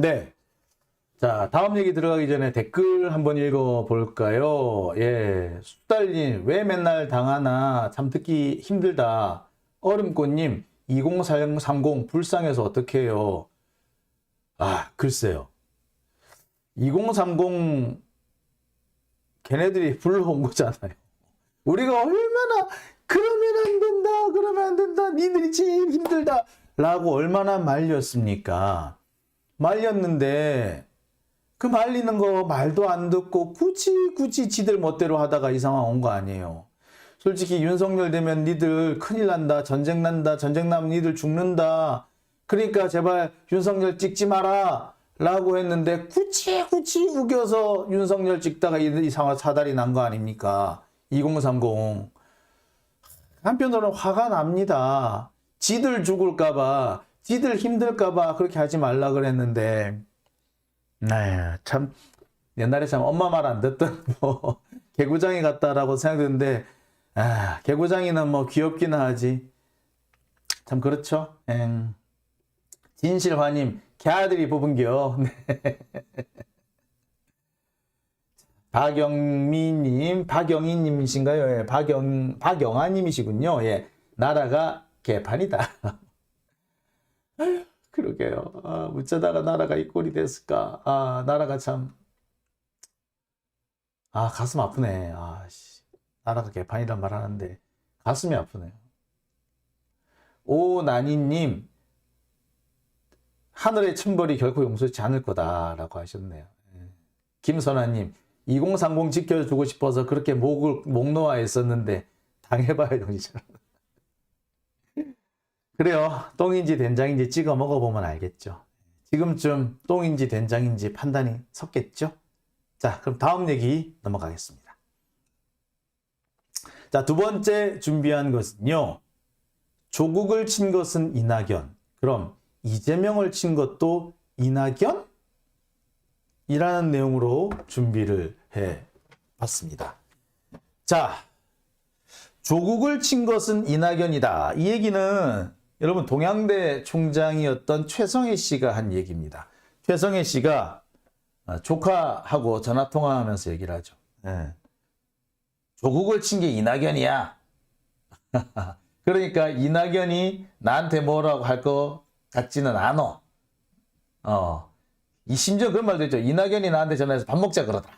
네. 자, 다음 얘기 들어가기 전에 댓글 한번 읽어볼까요? 예. 수달님, 왜 맨날 당하나 참 듣기 힘들다. 얼음꽃님, 2030 불쌍해서 어떡해요? 아, 글쎄요. 2030 걔네들이 불러온 거잖아요. 우리가 얼마나 그러면 안 된다, 그러면 안 된다, 니들이 제일 힘들다 라고 얼마나 말렸습니까? 말렸는데 그 말리는 거 말도 안 듣고 굳이 지들 멋대로 하다가 이 상황 온 거 아니에요. 솔직히 윤석열 되면 니들 큰일 난다, 전쟁 난다, 전쟁 나면 니들 죽는다. 그러니까 제발 윤석열 찍지 마라 라고 했는데 굳이 우겨서 윤석열 찍다가 이 상황 사달이 난 거 아닙니까? 2030. 한편으로는 화가 납니다. 지들 죽을까봐, 지들 힘들까봐 그렇게 하지 말라 그랬는데, 네, 참 옛날에 참 엄마 말 안 듣던 뭐 개구장이 같다라고 생각했는데, 아, 개구장이는 뭐 귀엽긴 하지. 참 그렇죠. 진실화님, 개아들이 뽑은겨. 네. 박영미님, 박영희님이신가요? 예, 박영아님이시군요. 예, 나라가 개판이다. 아유, 그러게요. 아, 어쩌다가 나라가 이 꼴이 됐을까? 아, 나라가 참. 아, 가슴 아프네. 아, 씨. 나라가 개판이란 말 하는데, 가슴이 아프네요. 오나니님, 하늘의 천벌이 결코 용서치 않을 거다라고 하셨네요. 김선아님, 2030 지켜주고 싶어서 그렇게 목 놓아 했었는데 당해봐야 정신차려. 그래요. 똥인지 된장인지 찍어 먹어보면 알겠죠. 지금쯤 똥인지 된장인지 판단이 섰겠죠. 자, 그럼 다음 얘기 넘어가겠습니다. 자, 두 번째 준비한 것은요. 조국을 친 것은 이낙연. 그럼 이재명을 친 것도 이낙연? 이라는 내용으로 준비를 해봤습니다. 자, 조국을 친 것은 이낙연이다. 이 얘기는 여러분 동양대 총장이었던 최성해 씨가 한 얘기입니다. 최성해 씨가 조카하고 전화통화하면서 얘기를 하죠. 네. 조국을 친 게 이낙연이야. 그러니까 이낙연이 나한테 뭐라고 할 것 같지는 않어. 이 심지어 그런 말도 했죠. 이낙연이 나한테 전화해서 밥 먹자 그러더라.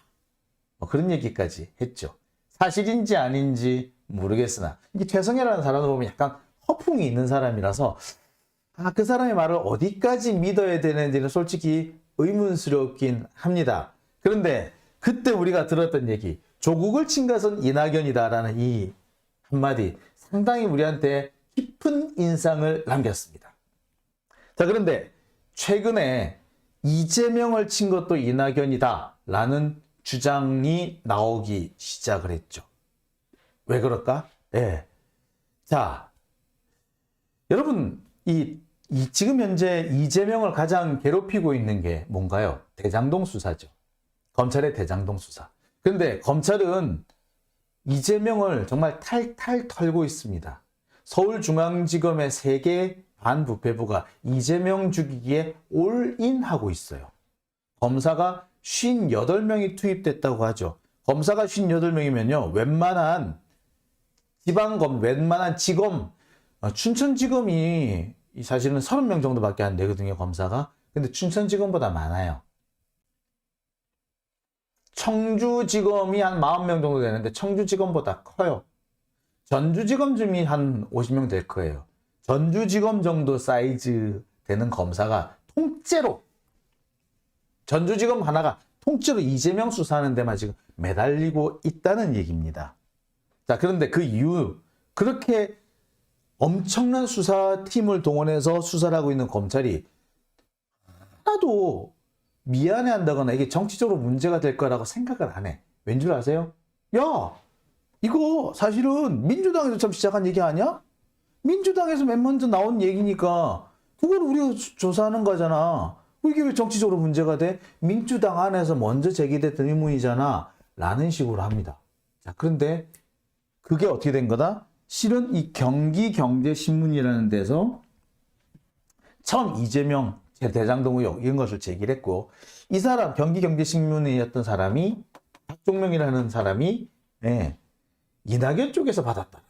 뭐 그런 얘기까지 했죠. 사실인지 아닌지 모르겠으나 이게 최성해라는 사람을 보면 약간 허풍이 있는 사람이라서 그 사람의 말을 어디까지 믿어야 되는지는 솔직히 의문스럽긴 합니다. 그런데 그때 우리가 들었던 얘기 조국을 친 것은 이낙연이다라는 이 한마디 상당히 우리한테 깊은 인상을 남겼습니다. 자, 그런데 최근에 이재명을 친 것도 이낙연이다 라는 주장이 나오기 시작을 했죠. 왜 그럴까? 예. 자, 여러분, 지금 현재 이재명을 가장 괴롭히고 있는 게 뭔가요? 대장동 수사죠. 검찰의 대장동 수사. 그런데 검찰은 이재명을 정말 탈탈 털고 있습니다. 서울중앙지검의 3개 반부패부가 이재명 죽이기에 올인하고 있어요. 검사가 58명이 투입됐다고 하죠. 검사가 58명이면요. 웬만한 지검, 춘천지검이 사실은 30명 정도밖에 안 되거든요. 검사가. 근데 춘천지검보다 많아요. 청주지검이 한 40명 정도 되는데 청주지검보다 커요. 전주지검쯤이 한 50명 될 거예요. 전주지검 정도 사이즈 되는 검사가 통째로 전주지검 하나가 통째로 이재명 수사하는 데만 지금 매달리고 있다는 얘기입니다. 자, 그런데 그 이유 그렇게 엄청난 수사팀을 동원해서 수사를 하고 있는 검찰이 하나도 미안해한다거나 이게 정치적으로 문제가 될 거라고 생각을 안 해. 왠 줄 아세요? 야, 이거 사실은 민주당에서 처음 시작한 얘기 아니야? 민주당에서 맨 먼저 나온 얘기니까 그걸 우리가 조사하는 거잖아. 이게 왜 정치적으로 문제가 돼? 민주당 안에서 먼저 제기됐던 의문이잖아. 라는 식으로 합니다. 자, 그런데 그게 어떻게 된 거다? 실은 이 경기경제신문이라는 데서 처음 이재명 대장동 의혹 이런 것을 제기를 했고 이 사람 경기경제신문이었던 사람이 박종명이라는 사람이 예, 이낙연 쪽에서 받았다.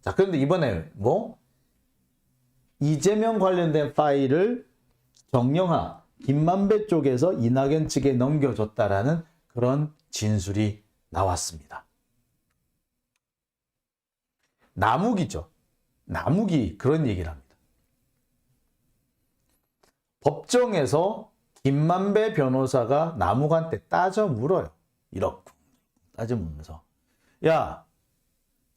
자, 그런데 이번에 뭐 이재명 관련된 파일을 정영학, 김만배 쪽에서 이낙연 측에 넘겨줬다라는 그런 진술이 나왔습니다. 남욱이죠. 남욱이 그런 얘기를 합니다. 법정에서 김만배 변호사가 남욱한테 따져 물어요. 이렇게 따져 물면서 야,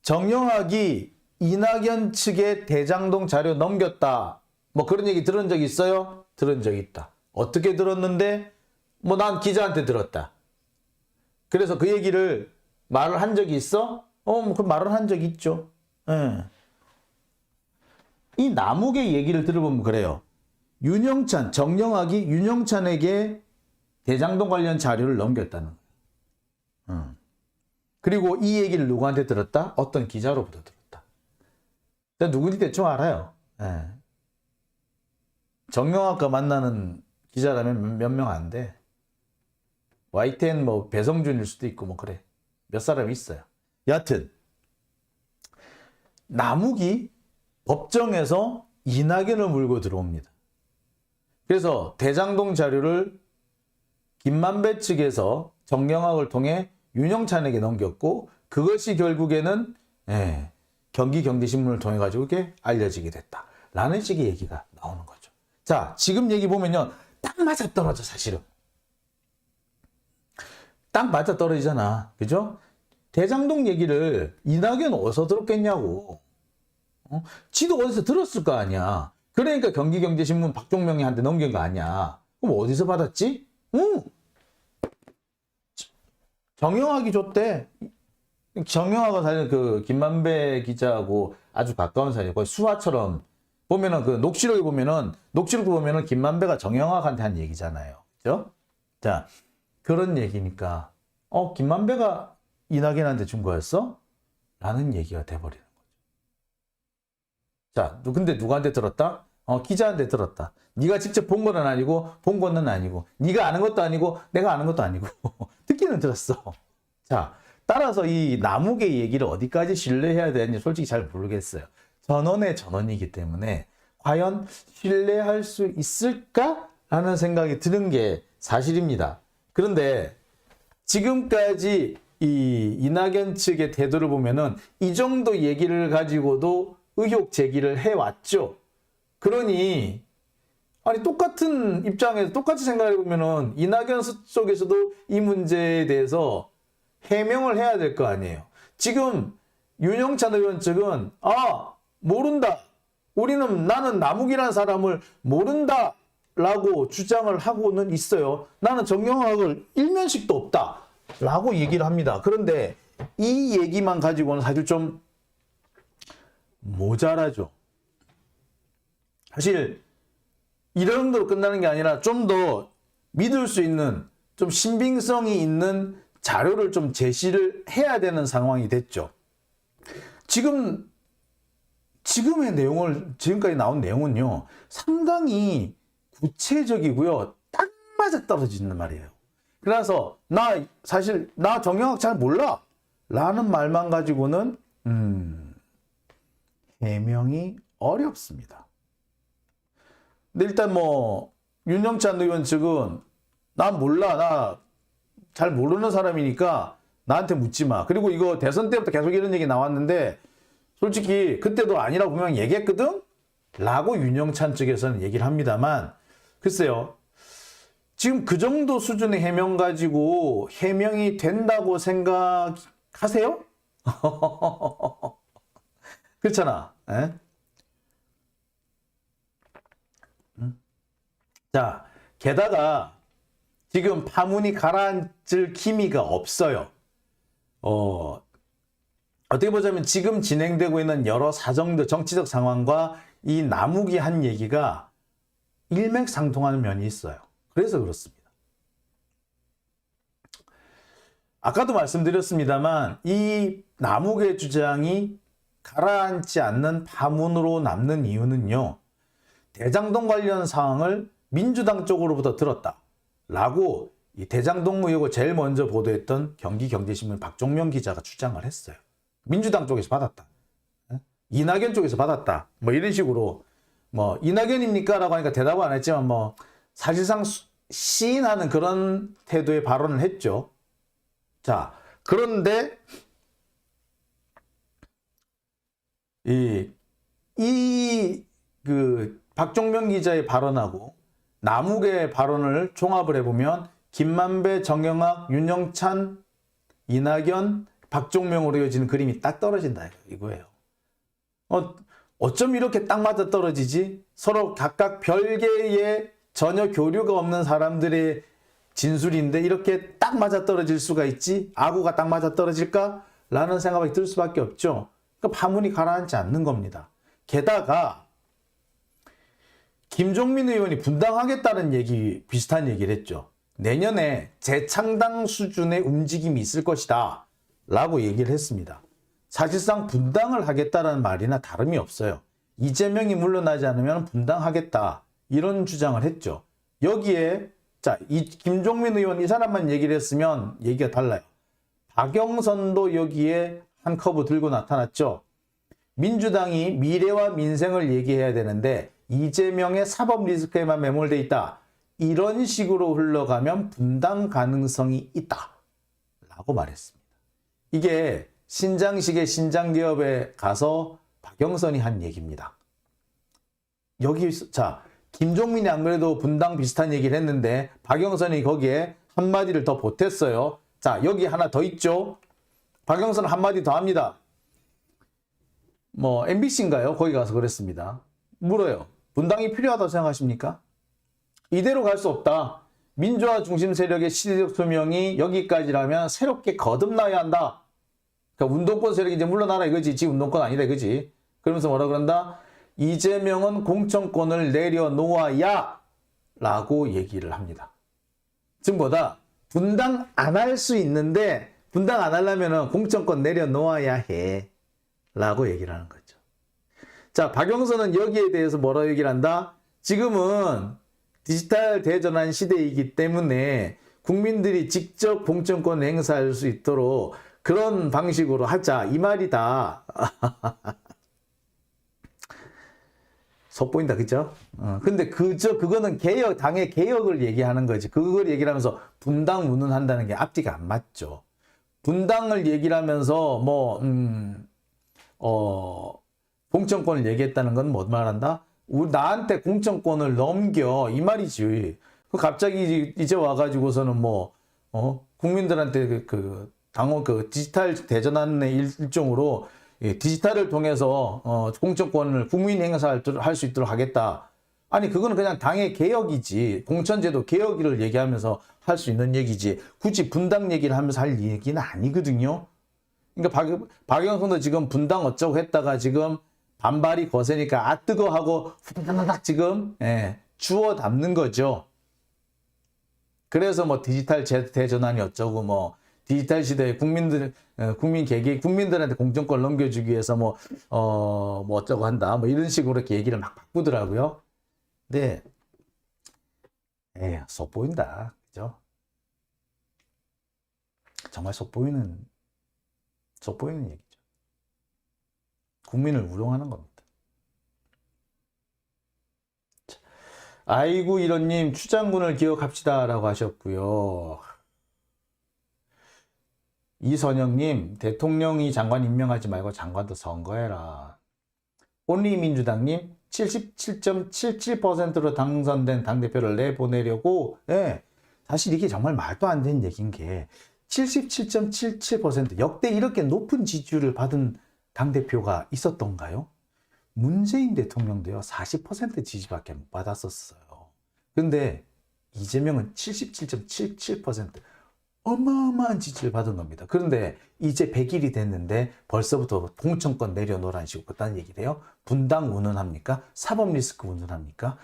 정영학이 이낙연 측에 대장동 자료 넘겼다. 뭐 그런 얘기 들은 적 있어요? 들은 적 있다. 어떻게 들었는데? 뭐 난 기자한테 들었다. 그래서 그 얘기를 말을 한 적이 있어? 뭐 그 말을 한 적이 있죠. 예. 이 남욱의 얘기를 들어보면 그래요. 윤영찬, 정영학이 윤영찬에게 대장동 관련 자료를 넘겼다는 거예요. 그리고 이 얘기를 누구한테 들었다? 어떤 기자로부터 들었다. 누군지 대충 알아요. 예. 정영학과 만나는 기자라면 몇 명 안 돼. YTN 뭐 배성준일 수도 있고 뭐 그래. 몇 사람이 있어요. 여하튼 남욱이 법정에서 이낙연을 물고 들어옵니다. 그래서 대장동 자료를 김만배 측에서 정영학을 통해 윤영찬에게 넘겼고 그것이 결국에는 경기경제신문을 통해 가지고 이렇게 알려지게 됐다라는 식의 얘기가 나오는 거죠. 자, 지금 얘기 보면요. 딱 맞아떨어져 사실은. 딱 맞아떨어지잖아. 그죠? 대장동 얘기를 이낙연 어디서 들었겠냐고. 지도 어디서 들었을 거 아니야. 그러니까 경기경제신문 박종명이한테 넘긴 거 아니야. 그럼 어디서 받았지? 정영학이 줬대. 정영학은 사실 그 김만배 기자하고 아주 가까운 사이에 거의 수화처럼 보면은 그 녹취록에 보면은 김만배가 정영학한테 한 얘기잖아요. 그죠? 자, 그런 얘기니까 김만배가 이낙연한테 준 거였어? 라는 얘기가 돼버리는 거죠. 자, 근데 누구한테 들었다? 기자한테 들었다. 네가 직접 본 거는 아니고 본 거는 아니고 네가 아는 것도 아니고 내가 아는 것도 아니고 듣기는 들었어. 자, 따라서 이 남욱의 얘기를 어디까지 신뢰해야 되는지 솔직히 잘 모르겠어요. 전원의 전원이기 때문에 과연 신뢰할 수 있을까라는 생각이 드는 게 사실입니다. 그런데 지금까지 이 이낙연 측의 태도를 보면은 이 정도 얘기를 가지고도 의혹 제기를 해왔죠. 그러니 아니 똑같은 입장에서 똑같이 생각해 보면은 이낙연 쪽에서도 이 문제에 대해서 해명을 해야 될 거 아니에요. 지금 윤영찬 의원 측은 모른다. 나는 남욱이라는 사람을 모른다라고 주장을 하고는 있어요. 나는 정영학을 일면식도 없다라고 얘기를 합니다. 그런데 이 얘기만 가지고는 사실 좀 모자라죠. 사실 이런 정도로 끝나는 게 아니라 좀 더 믿을 수 있는 좀 신빙성이 있는 자료를 좀 제시를 해야 되는 상황이 됐죠. 지금의 내용을 지금까지 나온 내용은요. 상당히 구체적이고요. 딱 맞아 떨어지는 말이에요. 그래서 사실 나 정영학 잘 몰라 라는 말만 가지고는 해명이 어렵습니다. 근데 일단 뭐 윤영찬 의원 측은 난 몰라. 나 잘 모르는 사람이니까 나한테 묻지 마. 그리고 이거 대선 때부터 계속 이런 얘기 나왔는데 솔직히 그때도 아니라고 분명히 얘기했거든? 라고 윤영찬 측에서는 얘기를 합니다만 글쎄요. 지금 그 정도 수준의 해명 가지고 해명이 된다고 생각하세요? 그렇잖아. 에? 자, 게다가 지금 파문이 가라앉을 기미가 없어요. 어떻게 보자면 지금 진행되고 있는 여러 사정들, 정치적 상황과 이 남욱이 한 얘기가 일맥상통하는 면이 있어요. 그래서 그렇습니다. 아까도 말씀드렸습니다만 이 남욱의 주장이 가라앉지 않는 파문으로 남는 이유는요. 대장동 관련 사항을 민주당 쪽으로부터 들었다라고 이 대장동 의혹을 제일 먼저 보도했던 경기경제신문 박종명 기자가 주장을 했어요. 민주당 쪽에서 받았다. 이낙연 쪽에서 받았다. 뭐 이런 식으로 뭐 이낙연입니까? 라고 하니까 대답은 안 했지만 뭐 사실상 시인하는 그런 태도의 발언을 했죠. 자, 그런데 그 박종명 기자의 발언하고 남욱의 발언을 종합을 해보면 김만배, 정영학, 윤영찬, 이낙연, 박종명으로 이어지는 그림이 딱 떨어진다 이거예요. 어쩜 이렇게 딱 맞아 떨어지지? 서로 각각 별개의 전혀 교류가 없는 사람들의 진술인데 이렇게 딱 맞아 떨어질 수가 있지? 아구가 딱 맞아 떨어질까? 라는 생각이 들 수밖에 없죠. 그러니까 파문이 가라앉지 않는 겁니다. 게다가 김종민 의원이 분당하겠다는 비슷한 얘기를 했죠. 내년에 재창당 수준의 움직임이 있을 것이다 라고 얘기를 했습니다. 사실상 분당을 하겠다는 말이나 다름이 없어요. 이재명이 물러나지 않으면 분당하겠다 이런 주장을 했죠. 여기에 이 김종민 의원 이 사람만 얘기를 했으면 얘기가 달라요. 박영선도 여기에 한 커브 들고 나타났죠. 민주당이 미래와 민생을 얘기해야 되는데 이재명의 사법 리스크에만 매몰돼 있다. 이런 식으로 흘러가면 분당 가능성이 있다 라고 말했습니다. 이게 신장식의 신장기업에 가서 박영선이 한 얘기입니다. 여기 김종민이 안 그래도 분당 비슷한 얘기를 했는데 박영선이 거기에 한마디를 더 보탰어요. 자, 여기 하나 더 있죠. 박영선 한마디 더 합니다. 뭐 MBC인가요? 거기 가서 그랬습니다. 물어요. 분당이 필요하다고 생각하십니까? 이대로 갈 수 없다. 민주화 중심 세력의 시대적 소명이 여기까지라면 새롭게 거듭나야 한다. 그러니까 운동권 세력이 이제 물러나라 이거지. 지금 운동권 아니다 이거지. 그러면서 뭐라 그런다? 이재명은 공천권을 내려놓아야 라고 얘기를 합니다. 지금 보다 분당 안 할 수 있는데 분당 안 하려면 공천권 내려놓아야 해 라고 얘기를 하는 거죠. 자, 박영선은 여기에 대해서 뭐라고 얘기를 한다? 지금은 디지털 대전환 시대이기 때문에 국민들이 직접 공천권을 행사할 수 있도록 그런 방식으로 하자 이 말이다. 속보인다, 그죠? 근데 그거는 당의 개혁을 얘기하는 거지. 그걸 얘기를 하면서 분당 운운한다는 게 앞뒤가 안 맞죠. 분당을 얘기를 하면서 공천권을 얘기했다는 건 뭐 말한다? 나한테 공천권을 넘겨 이 말이지. 갑자기 이제 와가지고서는 국민들한테 당원 디지털 대전환의 일종으로 디지털을 통해서 공천권을 국민 행사할 수 있도록 하겠다. 아니 그거는 그냥 당의 개혁이지. 공천제도 개혁을 얘기하면서 할 수 있는 얘기지. 굳이 분당 얘기를 하면서 할 얘기는 아니거든요. 그러니까 박영선도 지금 분당 어쩌고 했다가 지금 반발이 거세니까 뜨거 하고 후다닥 지금 주워 담는 거죠. 그래서 디지털 대전환이 어쩌고 디지털 시대에 국민들한테 공천권을 넘겨주기 위해서 어쩌고 한다. 이런 식으로 이렇게 얘기를 막 바꾸더라고요. 근데, 속 보인다. 그죠? 정말 속 보이는 얘기죠. 국민을 우롱하는 겁니다. 아이고, 이런님, 추장군을 기억합시다. 라고 하셨고요. 이선영님, 대통령이 장관 임명하지 말고 장관도 선거해라. 온리민주당님, 77.77%로 당선된 당대표를 내보내려고, 사실 이게 정말 말도 안 되는 얘기인 게, 77.77% 역대 이렇게 높은 지지율을 받은 당대표가 있었던가요? 문재인 대통령도요, 40% 지지밖에 못 받았었어요. 근데 이재명은 77.77%. 어마어마한 지지를 받은 겁니다. 그런데 이제 100일이 됐는데 벌써부터 공천권 내려놓으라는 식으로 그딴 얘기를 해요. 분당 운운합니까? 사법 리스크 운운합니까?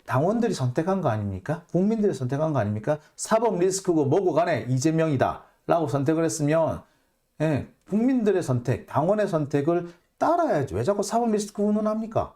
당원들이 선택한 거 아닙니까? 국민들이 선택한 거 아닙니까? 사법 리스크고 뭐고 간에 이재명이다 라고 선택을 했으면 국민들의 선택, 당원의 선택을 따라야죠. 왜 자꾸 사법 리스크 운운합니까?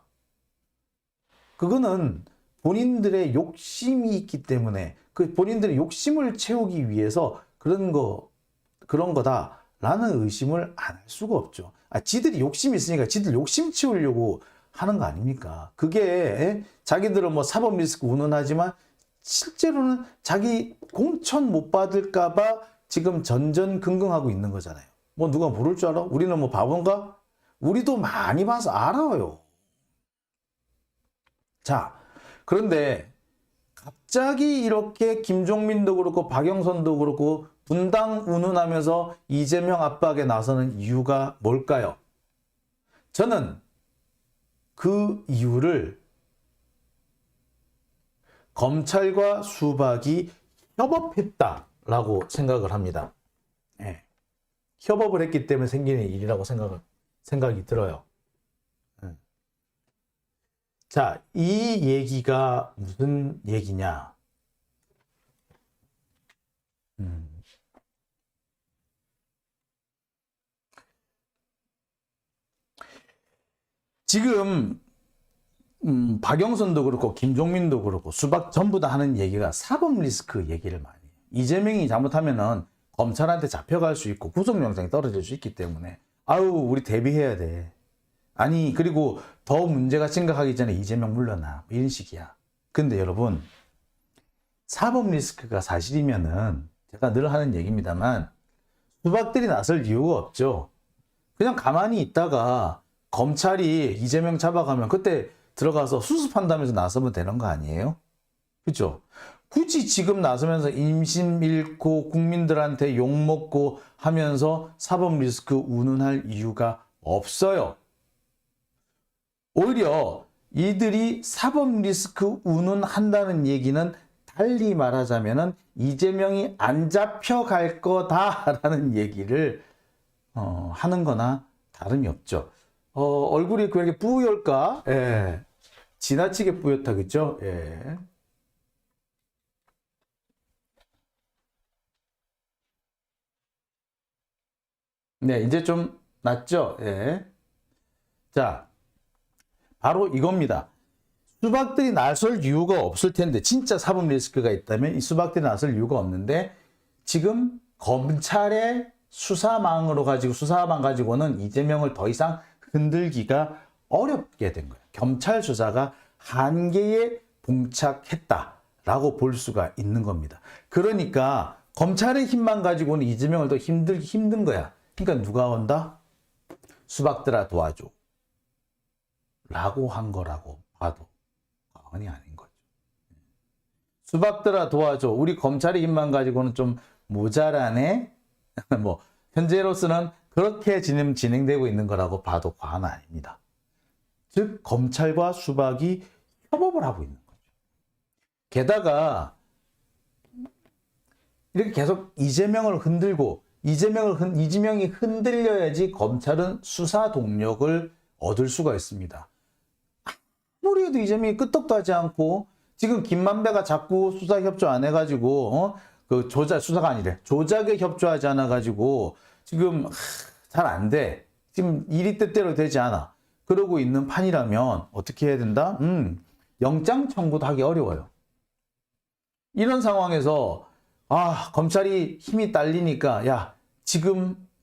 그거는 본인들의 욕심이 있기 때문에 그 본인들의 욕심을 채우기 위해서 그런 거다라는 의심을 안 할 수가 없죠. 지들이 욕심이 있으니까 지들 욕심 채우려고 하는 거 아닙니까? 그게 자기들은 뭐 사법 리스크 운운하지만 실제로는 자기 공천 못 받을까봐 지금 전전긍긍하고 있는 거잖아요. 뭐 누가 모를 줄 알아? 우리는 뭐 바본가? 우리도 많이 봐서 알아요. 자, 그런데 갑자기 이렇게 김종민도 그렇고 박영선도 그렇고 분당 운운하면서 이재명 압박에 나서는 이유가 뭘까요? 저는 그 이유를 검찰과 수박이 협업했다라고 생각을 합니다. 예. 협업을 했기 때문에 생기는 일이라고 생각이 들어요. 자, 이 얘기가 무슨 얘기냐? 지금 박영선도 그렇고 김종민도 그렇고 수박 전부 다 하는 얘기가 사법 리스크 얘기를 많이 해요. 이재명이 잘못하면은 검찰한테 잡혀갈 수 있고 구속영장이 떨어질 수 있기 때문에 아유 우리 대비해야 돼. 아니 그리고 더 문제가 심각하기 전에 이재명 물러나 이런 식이야. 근데 여러분 사법 리스크가 사실이면은 제가 늘 하는 얘기입니다만 수박들이 나설 이유가 없죠. 그냥 가만히 있다가 검찰이 이재명 잡아가면 그때 들어가서 수습한다면서 나서면 되는 거 아니에요? 그렇죠? 굳이 지금 나서면서 인심 잃고 국민들한테 욕먹고 하면서 사법 리스크 운운할 이유가 없어요. 오히려 이들이 사법 리스크 운운한다는 얘기는 달리 말하자면은 이재명이 안 잡혀갈 거다라는 얘기를 하는 거나 다름이 없죠. 얼굴이 그렇게 뿌옇까? 예. 지나치게 뿌옇다, 그죠? 예. 네, 이제 좀 낫죠? 예. 자, 바로 이겁니다. 수박들이 나설 이유가 없을 텐데, 진짜 사법 리스크가 있다면 이 수박들이 나설 이유가 없는데, 지금 검찰의 수사망 가지고는 이재명을 더 이상 흔들기가 어렵게 된 거예요. 검찰 수사가 한계에 봉착했다라고 볼 수가 있는 겁니다. 그러니까 검찰의 힘만 가지고는 이재명을 더 힘들기 힘든 거야. 그러니까 누가 온다? 수박들아 도와줘. 라고 한 거라고 봐도 과언이 아닌 거죠. 수박들아 도와줘. 우리 검찰의 힘만 가지고는 좀 모자라네? 뭐 현재로서는 그렇게 진행되고 있는 거라고 봐도 과언 아닙니다. 즉 검찰과 수박이 협업을 하고 있는 거죠. 게다가 이렇게 계속 이재명을 흔들고 이재명이 흔들려야지 검찰은 수사 동력을 얻을 수가 있습니다. 아무리 해도 이재명이 끄떡도 하지 않고 지금 김만배가 자꾸 수사 협조 안 해가지고 수사가 아니래. 조작에 협조하지 않아가지고 지금 잘 안 돼. 지금 일이 뜻대로 되지 않아. 그러고 있는 판이라면 어떻게 해야 된다? 영장 청구도 하기 어려워요. 이런 상황에서 검찰이 힘이 딸리니까 야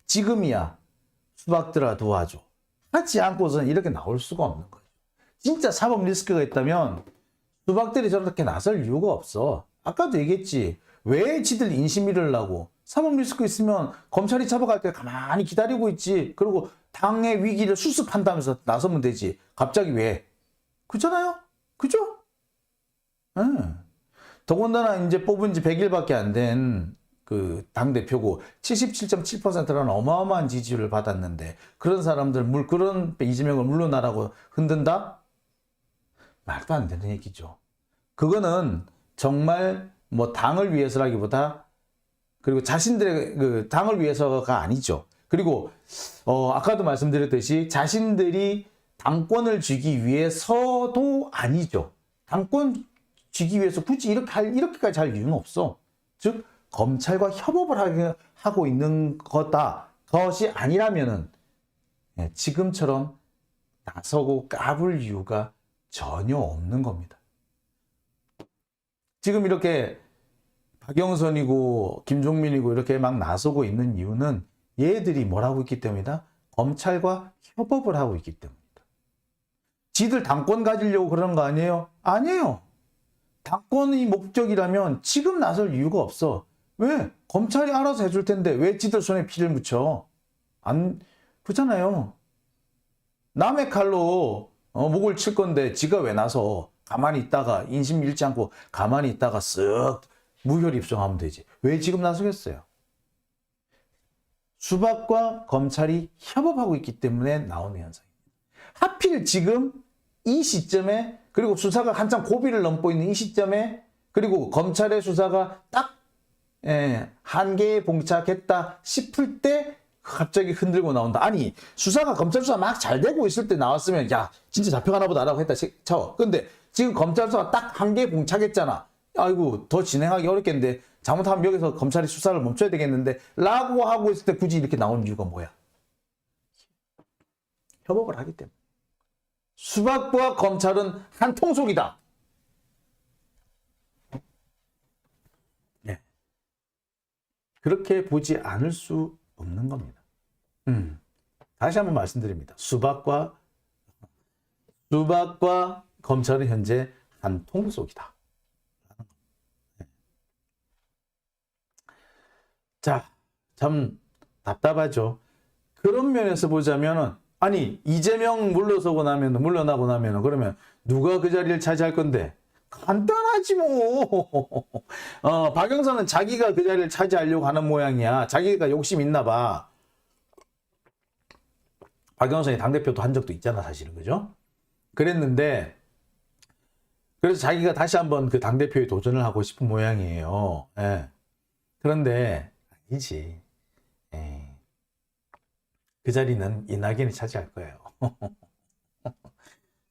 지금이야 수박들아 도와줘 하지 않고서는 이렇게 나올 수가 없는 거예요. 진짜 사법 리스크가 있다면 수박들이 저렇게 나설 이유가 없어. 아까도 얘기했지. 왜 지들 인심 잃으려고. 사법 리스크 있으면 검찰이 잡아갈 때 가만히 기다리고 있지. 그리고 당의 위기를 수습한다면서 나서면 되지. 갑자기 왜? 그잖아요? 그죠? 더군다나 이제 뽑은 지 100일밖에 안 된 그 당대표고 77.7%라는 어마어마한 지지율을 받았는데 그런 사람들 그런 이재명을 물러나라고 흔든다? 말도 안 되는 얘기죠. 그거는 정말 뭐 당을 위해서라기보다 그리고 자신들의 그 당을 위해서가 아니죠. 그리고 아까도 말씀드렸듯이 자신들이 당권을 쥐기 위해서도 아니죠. 당권 쥐기 위해서 굳이 이렇게까지 할 이유는 없어. 즉 검찰과 협업을 하고 있는 것이 아니라면은 지금처럼 나서고 까불 이유가 전혀 없는 겁니다. 지금 이렇게 박영선이고 김종민이고 이렇게 막 나서고 있는 이유는 얘들이 뭘 하고 있기 때문이다? 검찰과 협업을 하고 있기 때문이다. 지들 당권 가지려고 그러는 거 아니에요? 아니에요. 당권이 목적이라면 지금 나설 이유가 없어. 왜? 검찰이 알아서 해줄 텐데 왜 지들 손에 피를 묻혀? 안 그렇잖아요. 남의 칼로 목을 칠 건데 지가 왜 나서 가만히 있다가 인심 잃지 않고 가만히 있다가 쓱 무혈 입성하면 되지. 왜 지금 나서겠어요? 수박과 검찰이 협업하고 있기 때문에 나오는 현상입니다. 하필 지금 이 시점에 그리고 수사가 한참 고비를 넘고 있는 이 시점에 그리고 검찰의 수사가 딱 한계에 봉착했다 싶을 때 갑자기 흔들고 나온다. 아니 수사가 검찰 수사 막 잘 되고 있을 때 나왔으면 야 진짜 잡혀가나 보다라고 했다 쳐. 근데 지금 검찰 수사가 딱 한계에 봉착했잖아. 아이고 더 진행하기 어렵겠는데 잘못하면 여기서 검찰이 수사를 멈춰야 되겠는데 라고 하고 있을 때 굳이 이렇게 나온 이유가 뭐야? 협업을 하기 때문에. 수박과 검찰은 한 통속이다. 네. 그렇게 보지 않을 수 없는 겁니다. 다시 한번 말씀드립니다. 수박과 검찰은 현재 한 통속이다. 자, 참 답답하죠. 그런 면에서 보자면은 아니 이재명 물러나고 나면은 그러면 누가 그 자리를 차지할 건데? 간단하지 뭐. 박영선은 자기가 그 자리를 차지하려고 하는 모양이야. 자기가 욕심 있나 봐. 박영선이 당대표도 한 적도 있잖아 사실은. 그죠? 그랬는데 그래서 자기가 다시 한번 그 당대표에 도전을 하고 싶은 모양이에요. 예. 그런데 아니지. 예. 그 자리는 이낙연이 차지할 거예요.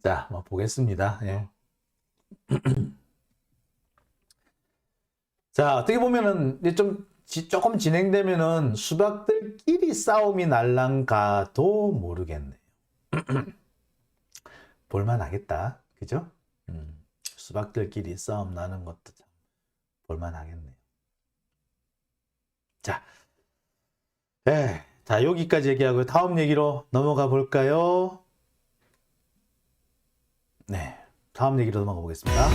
자, 뭐 보겠습니다. 예. 자, 어떻게 보면은 이제 조금 진행되면은 수박들끼리 싸움이 날랑가도 모르겠네요. 볼만하겠다, 그죠? 수박들끼리 싸움 나는 것도 참 볼만하겠네요. 자, 자 여기까지 얘기하고 다음 얘기로 넘어가 볼까요? 네, 다음 얘기로 넘어가 보겠습니다.